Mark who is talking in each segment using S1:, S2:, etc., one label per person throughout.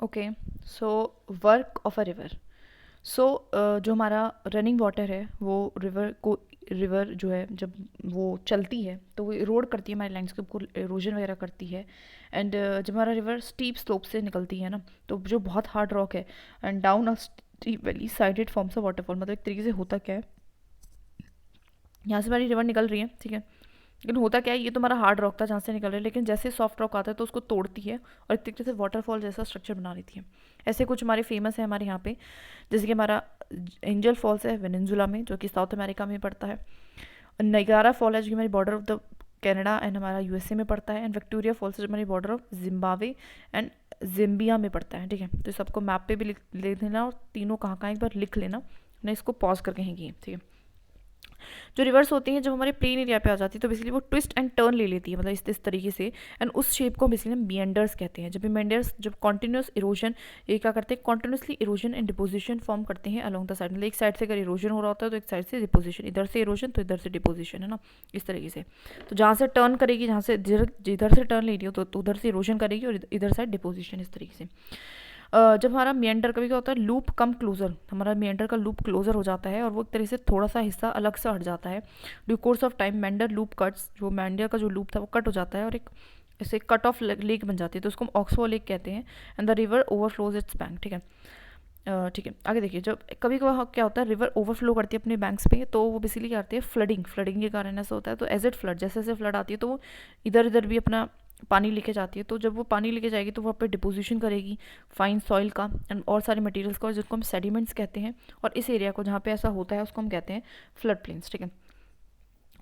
S1: Okay, so work of a river. So जो हमारा running water है वो रिवर जो है जब वो चलती है तो वो इरोड करती है, हमारे लैंडस्केप को इरोजन वगैरह करती है। एंड जब हमारा रिवर स्टीप स्लोप से निकलती है ना, तो जो बहुत हार्ड रॉक है and down a steep valley sided forms of waterfall. मतलब एक तरीके से होता क्या है, यहाँ से हमारी रिवर निकल रही है, ठीक है, लेकिन होता क्या है, ये तो हमारा हार्ड रॉक था जहाँ से निकल रहा है, लेकिन जैसे सॉफ्ट रॉक आता है तो उसको तोड़ती है और एक तरीके से वाटरफॉल जैसा स्ट्रक्चर बना लेती है। ऐसे कुछ हमारे फेमस है हमारे यहाँ पे, जैसे कि हमारा एंजल फॉल्स है वेनेजुला में, जो कि साउथ अमेरिका में पड़ता है। नायगारा फॉल है जो कि हमारी border of the Canada and हमारा यूएसए में पड़ता है। एंड विक्टोरिया फॉल्स है जो हमारी बॉर्डर ऑफ जिम्बाब्वे एंड जिम्बिया में पड़ता है, ठीक है। तो सबको मैप पे भी लिख लेना और तीनों कहाँ कहाँ एक बार लिख लेना, मैं इसको पॉज करके कहेंगी, ठीक है। जो रिवर्स होती हैं जब हमारे प्लेन एरिया पे आ जाती है तो बेसिकली वो ट्विस्ट एंड टर्न ले लेती है, मतलब इस तरीके से। एंड उस शेप को बेसिकली हम मिएंडर्स कहते हैं। जब मिएंडर्स जब कॉन्टिन्यूस इरोजन, ये क्या करते हैं, continuously erosion and deposition form करते हैं अलोंग द साइड। मतलब एक साइड से अगर इरोजन हो रहा होता है तो एक साइड से डिपोजिशन, इधर से इरोजन तो इधर से डिपोजिशन, है ना, इस तरीके से। तो जहाँ से टर्न करेगी, जहाँ से जिधर से टर्न ले रही हो तो उधर से इरोजन करेगी और इधर साइड डिपोजिशन, इस तरीके से। जब हमारा मिएंडर कभी क्या होता है, लूप कम क्लोजर, हमारा मिएंडर का लूप क्लोजर हो जाता है और वो एक तरह से थोड़ा सा हिस्सा अलग से हट जाता है। Due course of time meander loop cuts, जो मेंडर का जो लूप था वो कट हो जाता है और एक ऐसे कट ऑफ लेक बन जाती है, तो उसको हम ऑक्सफो लेक कहते हैं। And the river overflows it's bank, ठीक है। ठीक है, आगे देखिए, जब कभी कभार क्या होता है, रिवर ओवरफ्लो करती है अपने बैंक्स पे, तो वो बेसिकली क्या करती है, फ्लडिंग के कारण ऐसा होता है। तो एज इट फ्लड, जैसे जैसे फ्लड आती है तो वो इधर इधर भी अपना पानी लेके जाती है। तो जब वो पानी लेके जाएगी तो वो पे डिपोजिशन करेगी फाइन सॉइल का एंड और सारे मटेरियल्स का, जिसको हम सेडिमेंट्स कहते हैं। और इस एरिया को जहाँ पे ऐसा होता है उसको हम कहते हैं फ्लड प्लेन्स, ठीक है।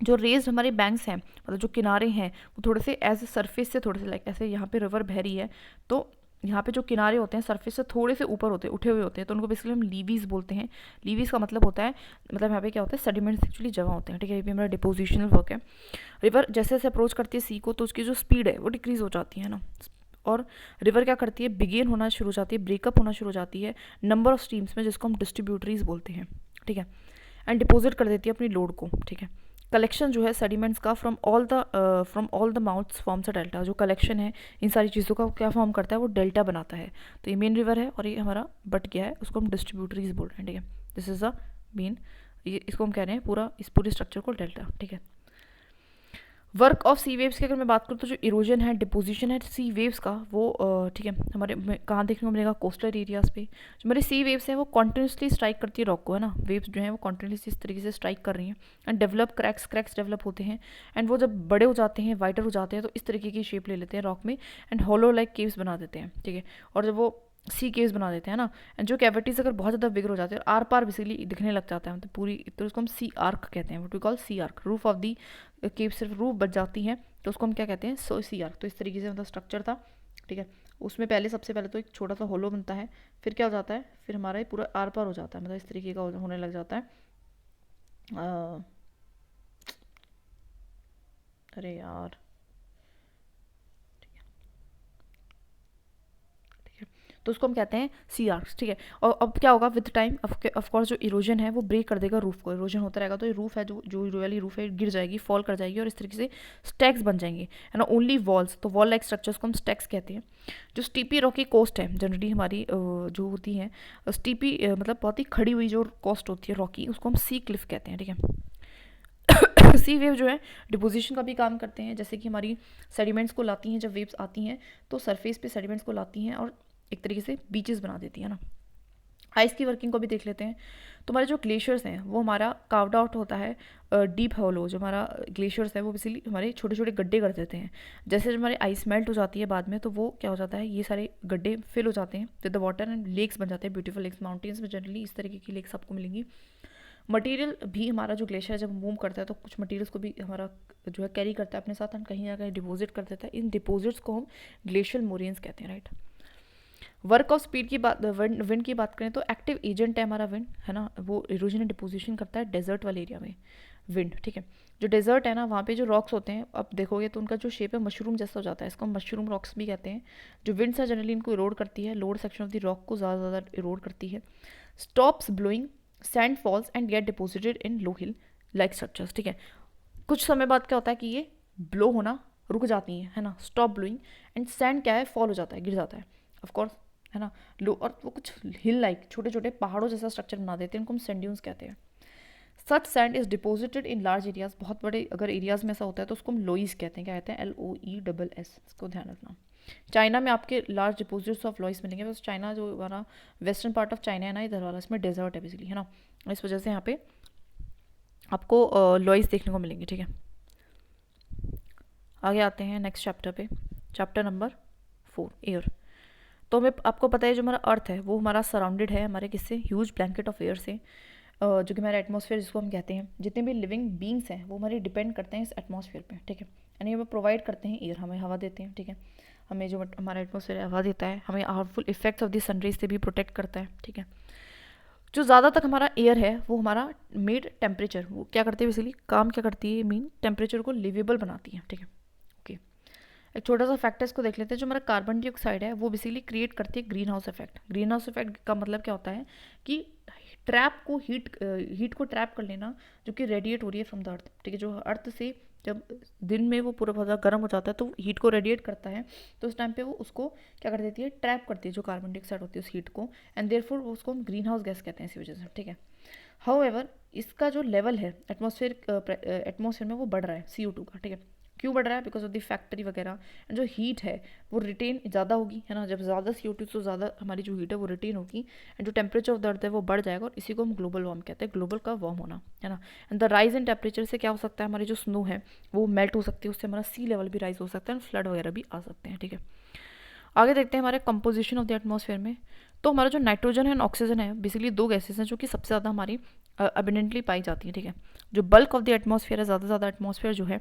S1: जो रेज्ड हमारे बैंक्स हैं, मतलब जो किनारे हैं, वो थोड़े से एज सरफेस से थोड़े से लाइक ऐसे, यहाँ पे रिवर बह रही है तो यहाँ पे जो किनारे होते हैं सरफेस से थोड़े से ऊपर होते हैं, उठे हुए होते हैं, तो उनको बेसिकली हम लीवीज बोलते हैं। लीवीज का मतलब होता है, मतलब यहाँ पे क्या होता है, सेडिमेंट्स एक्चुअली जमा होते हैं, ठीक है। ये भी हमारा डिपोजिशनल वर्क है। रिवर जैसे जैसे अप्रोच करती है सी को तो उसकी जो स्पीड है वो डिक्रीज हो जाती है ना। और रिवर क्या करती है, बिगेन होना शुरू हो जाती है, ब्रेकअप होना शुरू हो जाती है नंबर ऑफ स्ट्रीम्स में, जिसको हम डिस्ट्रीब्यूटरीज बोलते हैं, ठीक है। एंड डिपोजिट कर देती है अपनी लोड को, ठीक है। कलेक्शन जो है सेडिमेंट्स का from all the mouths forms a delta. जो कलेक्शन है इन सारी चीज़ों का क्या फॉर्म करता है, वो डेल्टा बनाता है। तो ये मेन रिवर है और ये हमारा बट गया है, उसको हम डिस्ट्रीब्यूटरीज बोल रहे हैं, ठीक है। दिस इज द मेन, ये इसको हम कह रहे हैं पूरा, इस पूरे स्ट्रक्चर को डेल्टा, ठीक है। वर्क ऑफ सी वेव्स की अगर मैं बात करूँ तो जो इरोजन है, डिपोजिशन है सी वेव्स का, वो ठीक है, हमारे कहाँ देखने को मिलेगा, कोस्टल एरियाज पे। जो हमारे सी वेव्स हैं वो कॉन्टिन्यूसली स्ट्राइक करती है रॉक को, है ना। वेव्स जो हैं वो कॉन्टिन्यूसली इस तरीके से स्ट्राइक कर रही हैं एंड डेवलप क्रैक्स डेवलप होते हैं। एंड वो जब बड़े हो जाते हैं, वाइडर हो जाते हैं, तो इस तरीके की शेप ले लेते हैं रॉक में एंड होलो लाइक केव्स बना देते हैं, ठीक है। और जब वो सी केव्स बना देते हैं ना, एंड जो कैविटीज अगर बहुत ज़्यादा बिगर हो जाते हैं और आर पार बेसिकली दिखने लग जाता है, मतलब पूरी, तो उसको हम सी आर्क कहते हैं, what we call sea arch. Roof of the cave सिर्फ रूफ बच जाती है तो उसको हम क्या कहते हैं, सो सी आर्क। तो इस तरीके से मतलब स्ट्रक्चर था, ठीक है। उसमें पहले सबसे पहले तो एक छोटा सा होलो बनता है, फिर क्या हो जाता है, फिर हमारा ये पूरा आर पार हो जाता है, मतलब इस तरीके का होने लग जाता है। अरे यार, तो उसको हम कहते हैं सी आर्क्स, ठीक है। और अब क्या होगा विद टाइम, ऑफकोर्स जो इरोजन है वो ब्रेक कर देगा रूफ को, इरोजन होता रहेगा तो ये रूफ है, जो वाली रूफ है गिर जाएगी, फॉल कर जाएगी और इस तरीके से स्टैक्स बन जाएंगे, है ना। ओनली वॉल्स, तो वॉल लाइक स्ट्रक्चर्स को हम स्टैक्स कहते हैं। जो स्टीपी रॉकी कोस्ट है जनरली हमारी जो होती है स्टीपी, मतलब बहुत ही खड़ी हुई जो कोस्ट होती है रॉकी, उसको हम सी क्लिफ कहते हैं, ठीक है। सी वेव जो है डिपोजिशन का भी काम करते हैं, जैसे कि हमारी सेडिमेंट्स को लाती हैं, जब वेव्स आती हैं तो सरफेस पे सेडिमेंट्स को लाती हैं और एक तरीके से बीचेस बना देती है ना। आइस की वर्किंग को भी देख लेते हैं। तो हमारे जो ग्लेशियर्स हैं वो हमारा कार्व्ड आउट होता है डीप होलो। जो हमारा ग्लेशियर्स है वो बेसिकली हमारे छोटे छोटे गड्ढे कर देते हैं। जैसे जब हमारी आइस मेल्ट हो जाती है बाद में, तो वो क्या हो जाता है, ये सारे गड्ढे फिल हो जाते हैं with the water and lakes बन जाते हैं, ब्यूटीफुल लेक्स। माउंटेन्स में जनरली इस तरीके की लेक्स आपको मिलेंगी। मटेरियल भी हमारा जो ग्लेशियर जब मूव करता है तो कुछ मटेरियल्स को भी हमारा जो है कैरी करता है अपने साथ एंड कहीं ना कहीं डिपोजिट कर देता है। इन डिपोजिट्स को हम ग्लेशियल मोरियंस कहते हैं, राइट। वर्क ऑफ स्पीड की बात, विंड की बात करें तो एक्टिव एजेंट है हमारा विंड, है ना। वो इरोजन डिपोजिशन करता है डेजर्ट वाले एरिया में विंड, ठीक है। जो डेजर्ट है ना, वहाँ पे जो रॉक्स होते हैं, अब देखोगे तो उनका जो शेप है मशरूम जैसा हो जाता है, इसको हम मशरूम रॉक्स भी कहते हैं। जो विंड्स है जनरली इनको इरोड करती है, lower section of the rock को ज़्यादा ज़्यादा इरोड करती है। Stops blowing, sand falls and get deposited in low hill like structures, ठीक है। कुछ समय बाद क्या होता है कि ये ब्लो होना रुक जाती है ना, स्टॉप ब्लोइंग, एंड सैंड क्या है, फॉल हो जाता है, गिर जाता है। ऑफकोर्स है ना, लो, और वो कुछ हिल लाइक छोटे छोटे पहाड़ों जैसा स्ट्रक्चर बना देते हैं, उनको हम सैंड ड्यून्स कहते हैं। Such sand is deposited in large areas, बहुत बड़े अगर एरियाज में ऐसा होता है तो उसको हम लोइस कहते हैं। क्या कहते हैं? LOESS, इसको ध्यान रखना। चाइना में आपके लार्ज डिपोजिट्स ऑफ लॉइस मिलेंगे, बस चाइना जो हमारा वेस्टर्न पार्ट ऑफ चाइना है ना इधर वाला, इसमें डेजर्ट है बेसिकली, है ना, इस वजह से यहाँ पे आपको लॉइस देखने को मिलेंगे। ठीक है, आगे आते हैं नेक्स्ट चैप्टर पे, चैप्टर नंबर 4, एयर। तो हमें आपको पता है जो हमारा अर्थ है वो हमारा सराउंडेड है हमारे किससे? ह्यूज ब्लैंकेट ऑफ एयर से, जो कि हमारा एटमॉस्फेयर जिसको हम कहते हैं। जितने भी लिविंग बींग्स हैं वो हमारे डिपेंड करते हैं इस एटमॉस्फेयर पे। ठीक है, यानी हमें प्रोवाइड करते हैं एयर, हमें हवा देते हैं। ठीक है, हमें जो हमारा एटमॉस्फेयर हवा देता है, हमें harmful effects of the sun rays से भी प्रोटेक्ट करता है। ठीक है, जो ज़्यादा तक हमारा एयर है वो हमारा मेड टेम्परेचर, वो क्या करती है बेसिकली, काम क्या करती है, मीन टेम्परेचर को लिवेबल बनाती है। ठीक है, ओके, एक छोटा सा फैक्ट है, इसको देख लेते हैं। जो हमारा कार्बन डाइऑक्साइड है वो बेसिकली क्रिएट करती है green house effect. Green house effect का मतलब क्या होता है कि ट्रैप को हीट को ट्रैप कर लेना, जो कि रेडिएट हो रही है फ्रॉम द अर्थ। ठीक है, जो अर्थ से जब दिन में वो पूरा बहुत गर्म हो जाता है तो हीट को रेडिएट करता है, तो उस टाइम पे वो उसको क्या कर देती है, ट्रैप करती है जो कार्बन डाइऑक्साइड होती है उस हीट को, एंड देयरफॉर उसको हम ग्रीन हाउस गैस कहते हैं इसी वजह से। ठीक है, हाउएवर इसका जो लेवल है एटमॉस्फेयर में वो बढ़ रहा है CO2 का। ठीक है, क्यों बढ़ रहा है? बिकॉज ऑफ द फैक्ट्री वगैरह, जो हीट है वो रिटेन ज़्यादा होगी, है ना, जब ज़्यादा CO2 तो ज़्यादा हमारी जो हीट है वो रिटेन होगी, एंड जो टेम्परेचर ऑफ द अर्थ है वो बढ़ जाएगा, और इसी को हम ग्लोबल वार्म कहते हैं, ग्लोबल का वार्म होना, है ना। And the rise in temperature से क्या हो सकता है, हमारी जो स्नो है वो मेल्ट हो सकती है, उससे हमारा सी लेवल भी राइज हो सकता है, एंड फ्लड वगैरह भी आ सकते हैं। ठीक है, आगे देखते हैं हमारे कंपोजिशन ऑफ द एटमॉस्फेयर में। तो हमारा जो नाइट्रोजन है, ऑक्सीजन है, बेसिकली दो गैसेस हैं जो कि सबसे ज़्यादा हमारी अबिडेंटली पाई जाती है। ठीक है, जो बल्क ऑफ द एटमॉस्फेयर है, ज़्यादा से ज़्यादा एटमॉस्फेयर जो है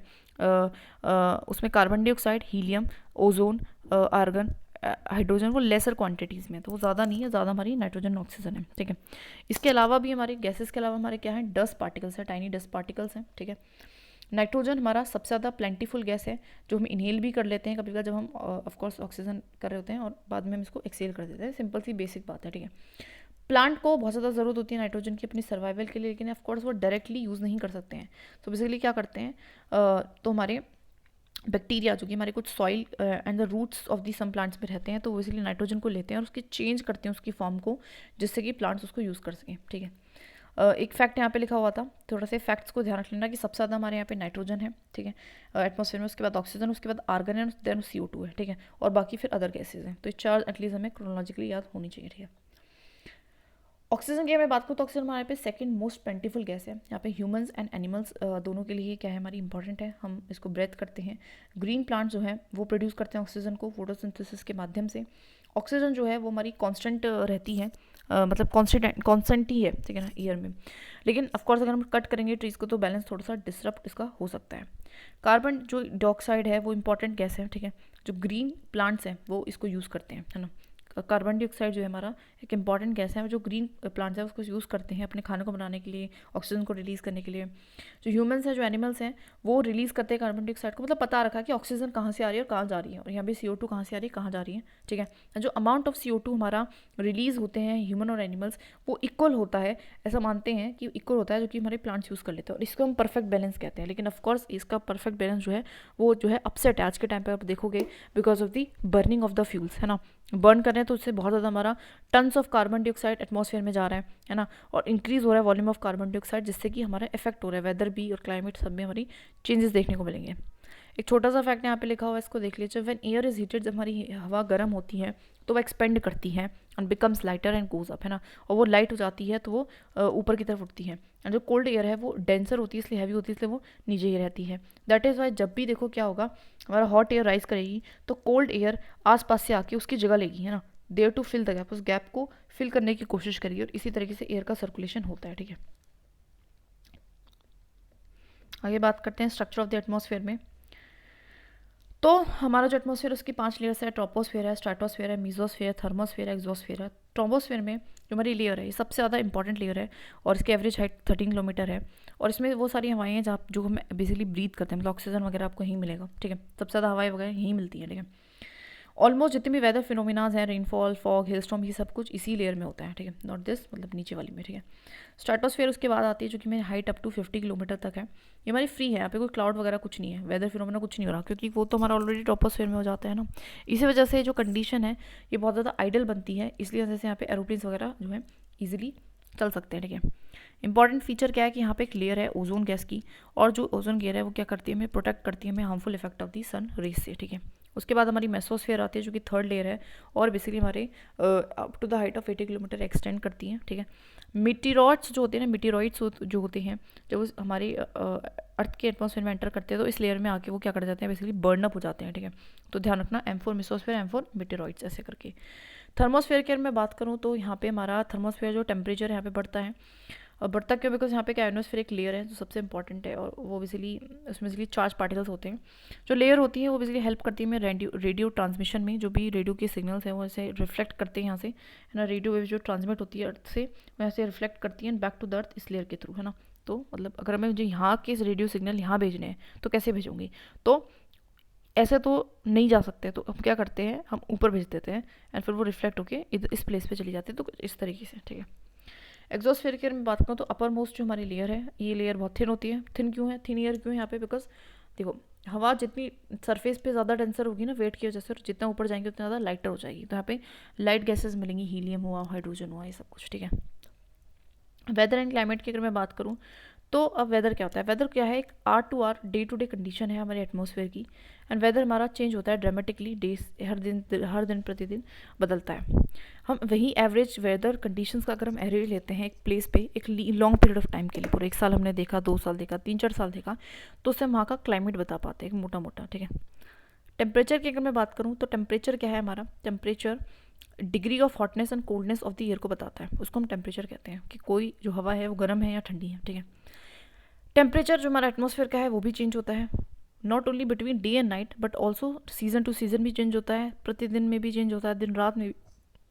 S1: उसमें carbon dioxide, helium, ozone, argon, hydrogen वो लेसर क्वांटिटीज़ में, तो वो ज़्यादा नहीं है, ज़्यादा हमारी नाइट्रोजन ऑक्सीजन है। ठीक है, इसके अलावा भी हमारे गैसेस के अलावा हमारे क्या है, डस्ट पार्टिकल्स है, टाइनी डस्ट पार्टिकल्स हैं। ठीक है, नाइट्रोजन हमारा सबसे ज़्यादा प्लेंटीफुल गैस है, जो हम इनहेल भी कर लेते हैं कभी कभी जब हम ऑफकोर्स ऑक्सीजन कर रहे होते हैं, और बाद में हम इसको एक्सेल कर देते हैं। सिंपल सी बेसिक बात है। ठीक है, प्लांट को बहुत ज़्यादा ज़रूरत होती है नाइट्रोजन की अपनी सर्वाइवल के लिए, लेकिन ऑफकोर्स वो डायरेक्टली यूज़ नहीं कर सकते हैं। तो बेसिकली क्या करते हैं, तो हमारे बैक्टीरिया जो कि हमारे कुछ soil and the roots of the some plants में रहते हैं, तो वो इसीलिए नाइट्रोजन को लेते हैं और उसकी चेंज करते हैं उसकी फॉर्म को, जिससे कि प्लांट्स उसको यूज़ कर सकें। ठीक है, एक फैक्ट यहाँ पे लिखा हुआ था, थोड़ा से फैक्ट्स को ध्यान रख लेना कि सबसे ज़्यादा हमारे यहाँ पे नाइट्रोजन है। ठीक है, एटमॉस्फेयर में, उसके बाद ऑक्सीजन, उसके बाद आर्गन है, देन CO2 है। ठीक है, और बाकी फिर अदर गैसेज हैं। तो ये चार एटलीस्ट हमें क्रोनोलॉजिकली याद होनी चाहिए। ठीक है, ऑक्सीजन की मैं बात करूँ तो ऑक्सीजन हमारे पे सेकंड मोस्ट प्लेंटीफुल गैस है। यहाँ पे ह्यूमंस एंड एनिमल्स दोनों के लिए क्या है, हमारी इंपॉर्टेंट है, हम इसको ब्रेथ करते हैं। ग्रीन प्लांट जो है वो प्रोड्यूस करते हैं ऑक्सीजन को फोटोसिंथेसिस के माध्यम से। ऑक्सीजन जो है वो हमारी कांस्टेंट रहती है, मतलब कांस्टेंट ही है। ठीक है ना, ईयर में, लेकिन ऑफकोर्स अगर हम कट करेंगे ट्रीज को तो बैलेंस थोड़ा सा डिसरप्ट इसका हो सकता है। कार्बन जो डाइऑक्साइड है वो इंपॉर्टेंट गैस है। ठीक है, जो ग्रीन प्लांट्स हैं वो इसको यूज़ करते हैं, है ना। कार्बन डाइऑक्साइड जो है हमारा एक इंपॉर्टेंट गैस है, जो ग्रीन प्लांट्स है उसको यूज़ करते हैं अपने खाने को बनाने के लिए, ऑक्सीजन को रिलीज़ करने के लिए। जो ह्यूमंस हैं, जो एनिमल्स हैं, वो रिलीज़ करते हैं कार्बन डाइऑक्साइड को, मतलब पता रखा कि ऑक्सीजन कहाँ से आ रही है और कहाँ जा रही है, और यहाँ पे CO2 कहाँ से आ रही है, कहाँ जा रही है। ठीक है, जो अमाउंट ऑफ CO2 हमारा रिलीज़ होते हैं ह्यूमन और एनिमल्स, वो इक्वल होता है, ऐसा मानते हैं कि इक्वल होता है, जो कि हमारे प्लांट्स यूज़ कर लेते हैं, और इसको हम परफेक्ट बैलेंस कहते हैं। लेकिन ऑफकोर्स इसका परफेक्ट बैलेंस जो है वो जो है अपसेट है आज के टाइम पर, आप देखोगे, because of the burning of the fuels, है ना। बर्न कर रहे हैं तो उससे बहुत ज़्यादा हमारा tons of carbon dioxide atmosphere में जा रहा है ना, और इंक्रीज हो रहा है वॉल्यूम ऑफ कार्बन डाइऑक्साइड, जिससे कि हमारा इफेक्ट हो रहा है वेदर भी और क्लाइमेट सब में हमारी चेंजेस देखने को मिलेंगे। एक छोटा सा फैक्ट यहाँ पे लिखा हुआ है, इसको देख लीजिए। व्हेन एयर इज हीटेड, जब हमारी हवा गर्म होती है तो वो एक्सपेंड करती है and becomes lighter and goes up, है ना, और वो लाइट हो जाती है तो वो ऊपर की तरफ उठती है। एंड जो कोल्ड एयर है वो डेंसर होती है, इसलिए हैवी होती है, इसलिए वो नीचे ही रहती है। दैट इज़ वाई जब भी देखो क्या होगा, हमारा हॉट एयर राइज करेगी तो कोल्ड एयर आसपास से आके उसकी जगह लेगी, है ना, there to fill the gap, उस गैप को फिल करने की कोशिश करिए, और इसी तरीके से एयर का सर्कुलेशन होता है। ठीक है, आगे बात करते हैं स्ट्रक्चर ऑफ द एटमॉस्फेयर में। तो हमारा जो एटमॉस्फेयर उसकी 5 लेयर्स है, ट्रोपोस्फेयर है, स्ट्रेटोस्फेयर है, मीजोस्फेयर, थर्मोस्फेयर है, एक्सोस्फेयर है। ट्रोपोस्फेयर में जो हमारी लेयर है ये सबसे ज़्यादा इंपॉर्टेंट लेयर है, और इसकी एवरेज हाइट 13 किलोमीटर है, और इसमें वो सारी हवाएं हैं जहाँ जो हम बेसिकली ब्रीथ करते हैं, मतलब ऑक्सीजन वगैरह आपको यहीं मिलेगा। ठीक है, सबसे ज़्यादा हवाएं वगैरह यहीं मिलती है। ठीक है, ऑलमोस्ट जितने भी वेदर फिनोमिनाज हैं, रेनफॉल, फॉग, हिलस्टॉर्म, ये सब कुछ इसी लेयर में होता है, ठीक है, नॉट दिस, मतलब नीचे वाली में, ठीक है। स्ट्रेटोस्फेयर उसके बाद आती है, जो कि मेरी हाइट अप टू 50 किलोमीटर तक है। ये हमारी फ्री है, यहाँ पे कोई क्लाउड वगैरह कुछ नहीं है, वेदर फिनोमिना कुछ नहीं हो रहा, क्योंकि वो तो हमारा ऑलरेडी ट्रोपोस्फेयर में हो जाता है ना। इसी वजह से जो कंडीशन है ये बहुत ज़्यादा आइडल बनती है, इसलिए वजह से यहाँ पे एरोप्लेन्स वगैरह जो है ईजिली चल सकते हैं, ठीक है। इंपॉर्टेंट फीचर क्या है कि यहाँ पे एक लेयर है ओजोन गैस की, और जो ओजोन लेयर है वो क्या करती है, हमें प्रोटेक्ट करती है हमें harmful effect of the sun rays से, ठीक है। उसके बाद हमारी मेसोस्फेयर आती है, जो कि थर्ड लेयर है, और बेसिकली हमारे up to the height of 80 kilometre extend करती हैं, ठीक है। मीटीरॉइड्स जो होते हैं ना, मीटीरॉइड्स जो होते हैं, जब उस हमारे अर्थ के एटमॉस्फेयर में एंटर करते हैं तो इस लेयर में आके वो क्या कर जाते हैं, बेसिकली बर्न अप हो जाते हैं, ठीक है। तो ध्यान रखना, M4 मेसोस्फेयर, M4 मीटीरॉइड्स, ऐसे करके। थर्मोस्फेयर की अगर मैं बात करूँ तो यहाँ पे हमारा थर्मोस्फेयर जो टेम्परेचर है यहाँ पे बढ़ता है, और बढ़ता क्यों, बिकॉज यहाँ पे एक आयनोस्फेयर एक लेयर है जो सबसे इंपॉर्टेंट है, और वो बेसिकली उसमें बेसिकली चार्ज पार्टिकल्स होते हैं। जो लेयर होती है वो बेसिकली हेल्प करती है हमें रेडियो ट्रांसमिशन में, जो भी रेडियो के सिग्नल्स हैं वो ऐसे रिफ्लेक्ट करते हैं यहाँ से, है ना। रेडियो वेव जो ट्रांसमिट होती है अर्थ से, वो ऐसे रिफ्लेक्ट करती है बैक टू द अर्थ इस लेयर के थ्रू, है ना। तो मतलब अगर हमें जो यहाँ के रेडियो सिग्नल यहाँ भेजने हैं तो कैसे भेजूंगी, तो ऐसे तो नहीं जा सकते, तो हम क्या करते हैं, हम ऊपर भेज देते हैं, एंड फिर वो रिफ्लेक्ट होके इस प्लेस पे चली जाती है, तो इस तरीके से, ठीक है। एग्जॉस्फेयर की अगर मैं बात करूँ तो अपर मोस्ट जो हमारी लेयर है, ये लेयर बहुत थिन होती है। थिन क्यों है, थिन ईयर क्यों है यहाँ पे, बिकॉज देखो हवा जितनी सरफेस पे ज़्यादा डेंसर होगी ना वेट की वजह से, और जितना ऊपर जाएंगे उतना ज़्यादा लाइटर हो जाएगी, तो यहाँ पे लाइट गैसेज मिलेंगी, हीलियम हुआ, हाइड्रोजन हुआ, ये सब कुछ, ठीक है। वेदर एंड क्लाइमेट की अगर मैं बात करूँ तो अब वेदर क्या होता है, वेदर क्या है, एक or two or day to day condition है हमारे एटमॉस्फेयर की, एंड वेदर हमारा चेंज होता है ड्रामेटिकली, डे हर दिन प्रतिदिन बदलता है। हम वही एवरेज वेदर कंडीशंस का अगर हम एवरेज लेते हैं एक प्लेस पे एक लॉन्ग पीरियड ऑफ टाइम के लिए, पूरे 1 साल हमने देखा, 2 साल देखा, 3-4 साल देखा, तो उससे हम वहाँ का क्लाइमेट बता पाते हैं मोटा मोटा, ठीक है। टेम्परेचर की अगर मैं बात करूँ तो टेम्परेचर क्या है, हमारा temperature degree of hotness and coldness of the year को बताता है, उसको हम टेम्परेचर कहते हैं, कि कोई जो हवा है वो गर्म है या ठंडी है, ठीक है। टेम्परेचर जो हमारा एटमॉस्फेयर का है वो भी चेंज होता है, not only between day and night but also season two season भी चेंज होता है, प्रतिदिन में भी चेंज होता है, दिन रात में भी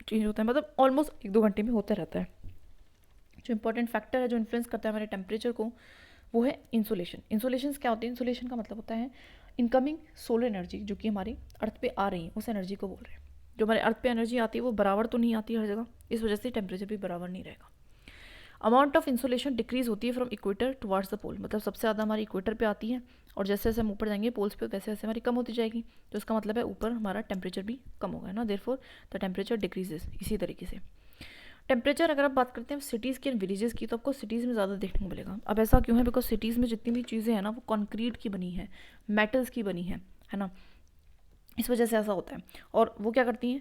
S1: चेंज होता है, मतलब ऑलमोस्ट 1-2 घंटे में होता रहता है। जो इंपॉर्टेंट फैक्टर है जो इन्फ्लुएंस करता है हमारे टेम्परेचर को, वो है इंसोलेशन। इंसोलेशन क्या होते हैं, इंसोलेशन का मतलब होता है इनकमिंग सोलर एनर्जी जो कि हमारी अर्थ पे आ रही है, उस एनर्जी को बोल रहे हैं। जो हमारे अर्थ पे एनर्जी आती है वो बराबर तो नहीं आती हर जगह, इस वजह से टेम्परेचर भी बराबर नहीं रहेगा। अमाउंट ऑफ इंसोलेशन डिक्रीज होती है फ्रॉम इक्वेटर टुवार्ड्स द पोल, मतलब सबसे ज़्यादा हमारी इक्वेटर पे आती है, और जैसे जैसे हम ऊपर जाएंगे पोल्स पे वैसे वैसे हमारी कम होती जाएगी, तो इसका मतलब है ऊपर हमारा टेम्परेचर भी कम होगा ना, देयरफॉर द टेम्परेचर डिक्रीजेस। इसी तरीके से टेम्परेचर अगर आप बात करते हैं सिटीज़ की एंड विलेजेस की, तो आपको सिटीज़ में ज़्यादा देखने को मिलेगा। अब ऐसा क्यों है, बिकॉज सिटीज़ में जितनी भी चीज़ें हैं ना वो कंक्रीट की बनी है, मेटल्स की बनी है ना, इस वजह से ऐसा होता है। और वो क्या करती हैं,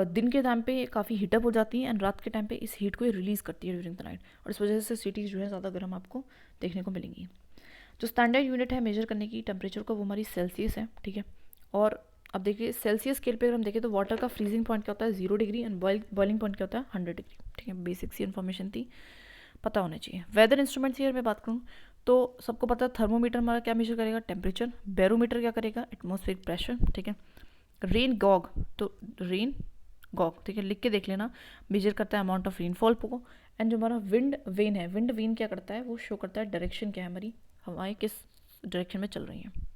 S1: दिन के टाइम पे काफ़ी हीटअप हो जाती हैं, एंड रात के टाइम पे इस हीट को रिलीज़ करती है ड्यूरिंग द नाइट, और इस वजह से सिटीज़ जो है ज़्यादा गर्म आपको देखने को मिलेंगी। जो स्टैंडर्ड यूनिट है मेजर करने की टेम्परेचर को, वो हमारी सेल्सियस है, ठीक है। और अब देखिए सेल्सियस स्केल पे अगर हम देखें तो वाटर का फ्रीजिंग पॉइंट क्या होता है 0 डिग्री, एंड बॉइलिंग पॉइंट क्या होता है 100 डिग्री, ठीक है। बेसिक सी इन्फॉर्मेशन थी, पता होना चाहिए। वेदर इंस्ट्रूमेंट्स की अगर मैं बात करूँ तो सबको पता है थर्मोमीटर हमारा क्या मेजर करेगा, टेम्परेचर। बैरोमीटर क्या करेगा, एटमॉस्फेरिक प्रेशर, ठीक है। रेन गॉग, तो रेन गॉग, ठीक है, लिख के देख लेना, मेजर करता है अमाउंट ऑफ रेनफॉल को। एंड जो हमारा विंड वेन है, विंड वेन क्या करता है, वो शो करता है डायरेक्शन क्या है हमारी, हवाएं किस डायरेक्शन में चल रही हैं।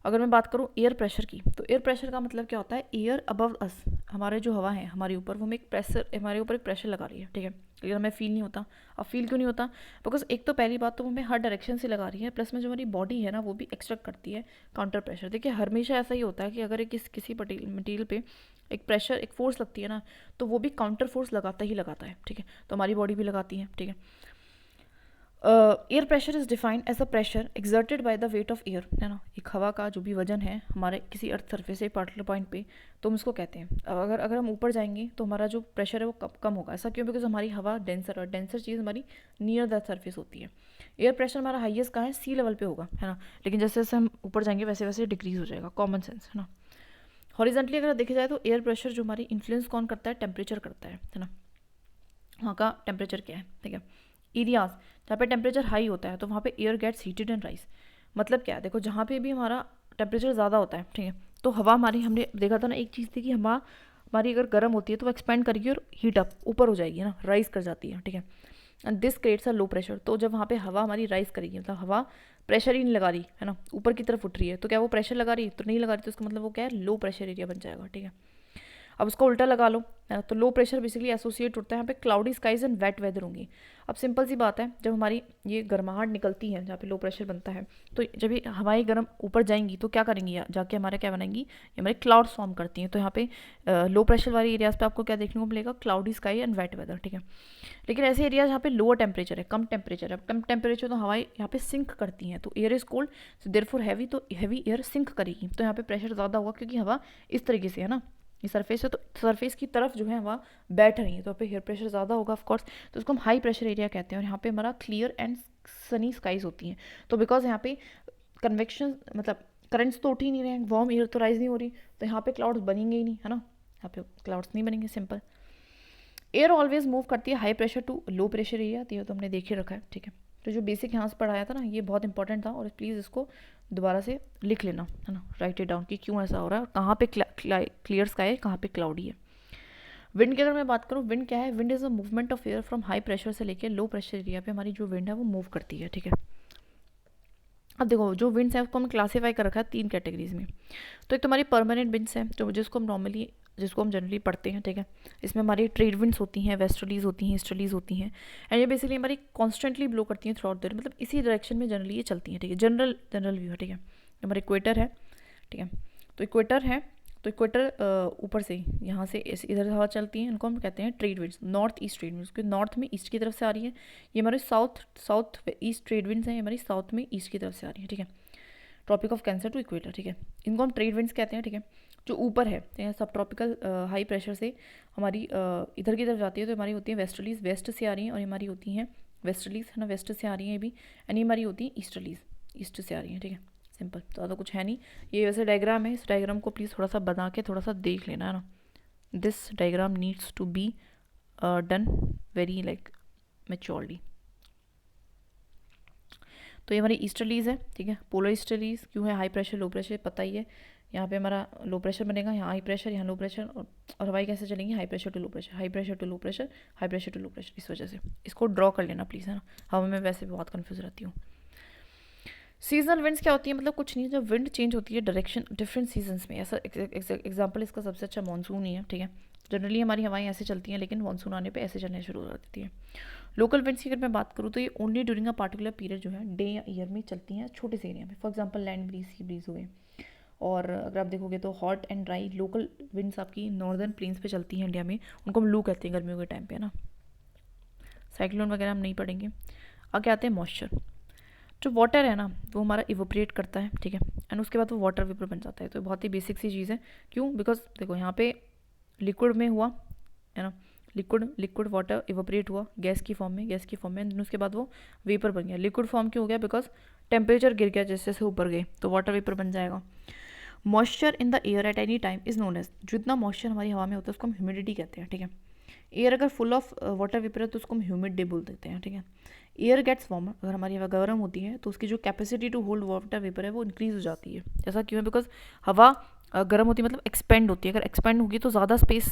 S1: अगर मैं बात करूँ एयर प्रेशर की, तो एयर प्रेशर का मतलब क्या होता है, एयर अबव अस, हमारे जो हवा है हमारे ऊपर, वो हमें एक प्रेशर, हमारे ऊपर एक प्रेशर लगा रही है, ठीक है। लेकिन हमें फील नहीं होता। अब फील क्यों नहीं होता, बिकॉज एक तो पहली बात तो वो हमें हर डायरेक्शन से लगा रही है, प्लस में जो हमारी बॉडी है ना वो भी एक्सट्रैक्ट करती है काउंटर प्रेशर। देखिए हमेशा ऐसा ही होता है कि अगर किसी मटीरियल पे एक प्रेशर, एक फोर्स लगती है ना, तो वो भी काउंटर फोर्स लगाता ही लगाता है, ठीक है। तो हमारी बॉडी भी लगाती है, ठीक है। Air pressure is defined as a pressure exerted by the weight of air, है ना। एक हवा का जो भी वजन है हमारे किसी अर्थ सरफेस से पार्टिकुलर पॉइंट पे, तो हम उसको कहते हैं। अब अगर हम ऊपर जाएंगे तो हमारा जो प्रेशर है वो कम होगा। ऐसा क्यों, बिकॉज हमारी हवा डेंसर, और डेंसर चीज़ हमारी नियर द सरफेस होती है। एयर प्रेशर हमारा हाईएस्ट कहाँ है, सी लेवल पे होगा, है ना। लेकिन जैसे जैसे हम ऊपर जाएंगे वैसे वैसे डिक्रीज हो जाएगा, कॉमन सेंस, है ना। हॉरिजेंटली अगर देखा जाए तो एयर प्रेशर जो हमारी इन्फ्लुएंस कौन करता है, टेम्परेचर करता है ना। वहाँ का टेम्परेचर क्या है, ठीक है। एरियाज जहाँ पे टेम्परेचर हाई होता है तो वहाँ पे air gets heated and rise, मतलब क्या है, देखो जहाँ पे भी हमारा टेम्परेचर ज़्यादा होता है, ठीक है, तो हवा हमारी, हमने देखा था ना एक चीज़ थी कि हवा हमारी अगर गर्म होती है तो वो एक्सपेंड करेगी और हीट अप ऊपर हो जाएगी ना, राइज कर जाती है, ठीक है। And this creates a low pressure, तो जब वहाँ पे हवा हमारी राइज करेगी, मतलब हवा प्रेशर ही नहीं लगा रही है ना, ऊपर की तरफ उठ रही है, तो क्या वो प्रेशर लगा रही है? तो नहीं लगा रही, तो इसका मतलब वो क्या है, लो प्रेशर एरिया बन जाएगा, ठीक है। अब उसका उल्टा लगा लो, है ना, तो लो प्रेशर बेसिकली एसोसिएट होता है यहाँ पे cloudy skies and wet weather होंगी। अब सिंपल सी बात है, जब हमारी ये गर्माहट निकलती है जहाँ पे लो प्रेशर बनता है, तो जब ये हवाएं गर्म ऊपर जाएंगी तो क्या करेंगी, जाके हमारे क्या बनाएंगी, ये हमारे क्लाउड्स फॉर्म करती हैं। तो यहाँ पे लो प्रेशर वाले एरियाज पे आपको क्या देखने को मिलेगा, cloudy sky and wet weather, ठीक है। लेकिन ऐसे एरिया जहाँ पे लोअर टेम्परेचर है, कम टेम्परेचर है, कम टेम्परेचर तो हवाएं यहाँ पे सिंक करती हैं, तो air is cold, so therefore heavy, तो हैवी एयर सिंक करेगी, तो यहाँ पे प्रेशर ज़्यादा होगा क्योंकि हवा इस तरीके से है ना, ये सरफेस है, तो सरफेस की तरफ जो है हवा बैठ रही है, तो यहाँ पे एयर प्रेशर ज़्यादा होगा ऑफकोर्स, तो उसको हम हाई प्रेशर एरिया कहते हैं। और यहाँ पे हमारा क्लियर एंड सनी स्काइज होती हैं, तो बिकॉज यहाँ पे कन्वेक्शन मतलब करंट्स तो उठ ही नहीं रहे हैं, वार्म एयर तो राइज नहीं हो रही, तो यहाँ पे क्लाउड्स बनेंगे ही नहीं, है ना, यहाँ पे क्लाउड्स नहीं बनेंगे, सिंपल। एयर ऑलवेज मूव करती है high pressure to low pressure area, तो ये तो हमने देख ही रखा है, ठीक है। तो जो बेसिक यहाँ से पढ़ाया था ना, ये बहुत इंपॉर्टेंट था, और प्लीज़ इसको दोबारा से लिख लेना, है ना, राइट इट डाउन कि क्यों ऐसा हो रहा है और कहाँ पे क्लियर स्काई है, कहाँ पे क्लाउडी है। विंड की अगर मैं बात करूँ, विंड क्या है, wind is a movement of air from high pressure से लेकर लो प्रेशर एरिया पे हमारी जो विंड है वो मूव करती है, ठीक है। अब देखो जो विंड्स है उसको हमने क्लासीफाई कर रखा है 3 कैटेगरीज में। तो एक तो हमारी परमानेंट विंड्स हैं, जो जिसको हम जनरली पढ़ते हैं, ठीक है। इसमें हमारी ट्रेड विंड्स होती हैं, वेस्टर्लीज होती हैं, ईस्टर्लीज होती हैं, एंड ये बेसिकली हमारी कॉन्स्टेंटली ब्लो करती हैं थ्रू आउट द, मतलब इसी डायरेक्शन में जनरली ये चलती हैं, ठीक है। जनरल व्यू है, ठीक है। हमारा इक्वेटर है, ठीक है, तो इक्वेटर है, तो इक्वेटर ऊपर से यहाँ से इधर हवा चलती है, इनको हम कहते हैं trade winds, north east trade winds, क्योंकि नॉर्थ में ईस्ट की तरफ से आ रही है, ये हमारे साउथ ईस्ट ट्रेड विंड्स हैं, ये हमारी साउथ में ईस्ट की तरफ से आ रही है, ठीक है। Tropic of cancer to equator, ठीक है, इनको हम ट्रेड विंड्स कहते हैं, ठीक है। जो ऊपर है सब ट्रॉपिकल हाई प्रेशर से हमारी इधर की तरफ जाती है, तो हमारी होती है वेस्टर्लीज, वेस्ट से आ रही हैं, और हमारी होती हैं वेस्टर्लीज, है ना, वेस्ट से आ रही हैं ये भी, एंड ये हमारी होती है ईस्टर्लीज, ईस्ट से आ रही हैं, ठीक है। सिंपल, ज़्यादा कुछ है नहीं। ये वैसे डायग्राम है, इस डायग्राम को प्लीज़ थोड़ा सा बना के थोड़ा सा देख लेना, है ना। This diagram needs to be done very like maturely. तो ये हमारी ईस्टर्लीज है, ठीक है। पोलर ईस्टर्लीज क्यों है, हाई प्रेशर लो प्रेशर पता ही है, यहाँ पे हमारा लो प्रेशर बनेगा, यहाँ हाई प्रेशर, यहाँ लो प्रेशर, और हवाई कैसे चलेंगी, high pressure to low pressure, high pressure to low pressure, high pressure to low pressure, इस वजह से इसको ड्रॉ कर लेना प्लीज़, है ना। हवा में वैसे भी बहुत कन्फ्यूज रहती हूँ। सीजनल विंड्स क्या होती है, मतलब कुछ नहीं, जब विंड चेंज होती है डायरेक्शन डिफरेंट सीजन्स में, ऐसा एग्जाम्पल इसका सबसे अच्छा मानसून ही है, ठीक है। जनरली हमारी हवाएं ऐसे चलती हैं, लेकिन मानसून आने पे ऐसे चलने शुरू हो जाती है। लोकल विंड्स की अगर मैं बात करूँ तो ये only during a particular period जो है डे या ईयर में चलती हैं छोटे से एरिया में, for example land breeze, sea breeze हो गए। और अगर आप देखोगे तो hot and dry local winds आपकी नॉर्दर्न प्लेन्स पे चलती हैं इंडिया में, उनको हम लू कहते हैं गर्मियों के टाइम पे, है ना। साइक्लोन वगैरह हम नहीं पढ़ेंगे। आगे आते हैं मॉइस्चर। जो वाटर है ना वो हमारा इवोपरेट करता है, ठीक है, एंड उसके बाद वो वाटर वेपर बन जाता है, तो बहुत ही बेसिक सी चीज़ है। क्यों, बिकॉज देखो यहाँ पे लिक्विड में हुआ, है ना, लिक्विड वाटर इवोपरेट हुआ गैस की फॉर्म में, एंड उसके बाद वो वेपर बन गया। लिक्विड फॉर्म क्यों हो गया, बिकॉज टेम्परेचर गिर गया, जैसे जैसे ऊपर गए तो वाटर वेपर बन जाएगा। Moisture in the air at any time is known as, जितना मॉइस्चर हमारी हवा में होता है उसको हम ह्यूमिडिटी कहते हैं, ठीक है। एयर अगर फुल ऑफ वाटर वेपर है तो उसको हम ह्यूमिड डे बोल देते हैं, ठीक है। एयर गेट्स वार्मर, अगर हमारी हवा गर्म होती है तो उसकी जो capacity to hold water vapour है वो इंक्रीज हो जाती है। ऐसा क्यों है, बिकॉज हवा गर्म होती है मतलब एक्सपेंड होती है, अगर एक्सपेंड होगी तो ज़्यादा स्पेस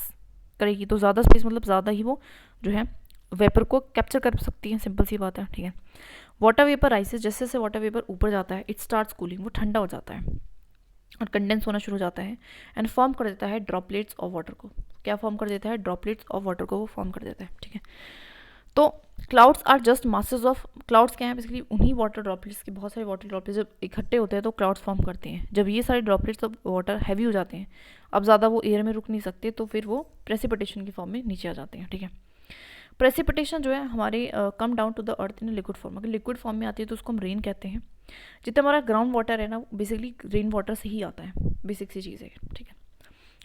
S1: करेगी, तो ज़्यादा स्पेस मतलब ज़्यादा ही वो जो है वेपर को कैप्चर कर सकती है, सिंपल सी बात है, ठीक है। वाटर वेपर राइसेस, जैसे जैसे वाटर वेपर ऊपर जाता है इट स्टार्ट्स कूलिंग, वो ठंडा हो जाता है और कंडेंस होना शुरू हो जाता है, एंड फॉर्म कर देता है ड्रॉपलेट्स ऑफ वाटर को। क्या फॉर्म कर देता है, ड्रॉपलेट्स ऑफ वाटर को वो फॉर्म कर देता है, ठीक है। तो clouds are just masses of, clouds क्या है बेसिकली, उन्हीं वाटर ड्रॉपलेट्स के, बहुत सारे वाटर ड्रॉपलेट्स जब इकट्ठे होते हैं तो क्लाउड्स फॉर्म करते हैं। जब ये सारे ड्रॉपलेट्स ऑफ वाटर हैवी हो जाते हैं, अब ज़्यादा वो एयर में रुक नहीं सकते, तो फिर वो प्रेसिपिटेशन की फॉर्म में नीचे आ जाते हैं, ठीक है। प्रेसिपिटेशन जो है हमारे come down to the earth in liquid form, अगर लिक्विड फॉर्म में आती है तो उसको हम रेन कहते हैं। जितना हमारा ग्राउंड वाटर है ना बेसिकली रेन वाटर से ही आता है, बेसिक सी चीज़ है, ठीक है।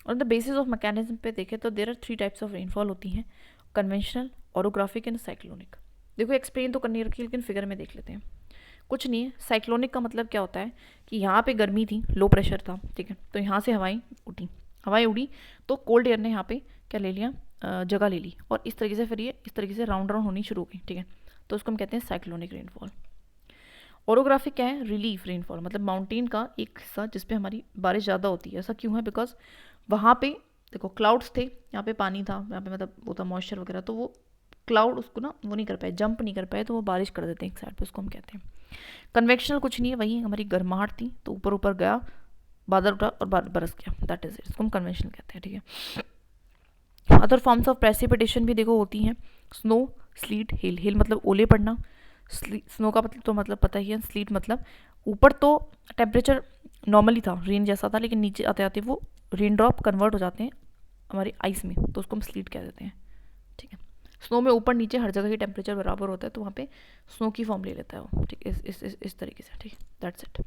S1: और द बेसिस ऑफ मैकेनिज्म पे देखें तो there are 3 types of rainfall होती हैं, कन्वेंशनल, ओरोग्राफिक एंड साइक्लोनिक। देखो एक्सप्लेन तो करनी रखी लेकिन फिगर में देख लेते हैं। कुछ नहीं है, साइक्लोनिक का मतलब क्या होता है कि यहाँ पे गर्मी थी, लो प्रेशर था, ठीक है, तो यहाँ से हवाएं उड़ी तो कोल्ड एयर ने यहाँ पे क्या ले लिया, जगह ले ली, और इस तरीके से फिर ये इस तरीके से राउंड होनी शुरू हो गई, ठीक है, तो उसको हम कहते हैं साइक्लोनिक रेनफॉल। ओरोग्राफिक क्या है, रिलीफ रेनफॉल, मतलब माउंटेन का एक हिस्सा जिसपे हमारी बारिश ज़्यादा होती है। ऐसा क्यों है, बिकॉज वहाँ पे देखो क्लाउड्स थे, यहाँ पे पानी था, यहाँ पे मतलब वो था मॉइस्चर वगैरह, तो वो क्लाउड उसको ना वो नहीं कर पाए, जंप नहीं कर पाए, तो वो बारिश कर देते हैं एक साइड पे, उसको हम कहते हैं। कन्वेक्शनल कुछ नहीं है, वही हमारी गर्माहट थी तो ऊपर ऊपर गया, बादल उठा और बरस गया, दैट इज इट, इसको हम कन्वेंशनल कहते हैं, ठीक है। अदर फॉर्म्स ऑफ प्रेसिपिटेशन भी देखो होती हैं, स्नो, स्लीट, हेल। हेल मतलब ओले पड़ना, स्नो का मतलब तो मतलब पता ही है, स्लीट मतलब ऊपर तो टेम्परेचर नॉर्मली था, रेन जैसा था, लेकिन नीचे आते आते वो रेन ड्रॉप कन्वर्ट हो जाते हैं हमारी आइस में, तो उसको हम स्लीट कह देते हैं, ठीक है। स्नो में ऊपर नीचे हर जगह ही टेम्परेचर बराबर होता है, तो वहाँ पे स्नो की फॉर्म ले लेता है वो, ठीक है, इस तरीके से, ठीक है, दैट्स इट।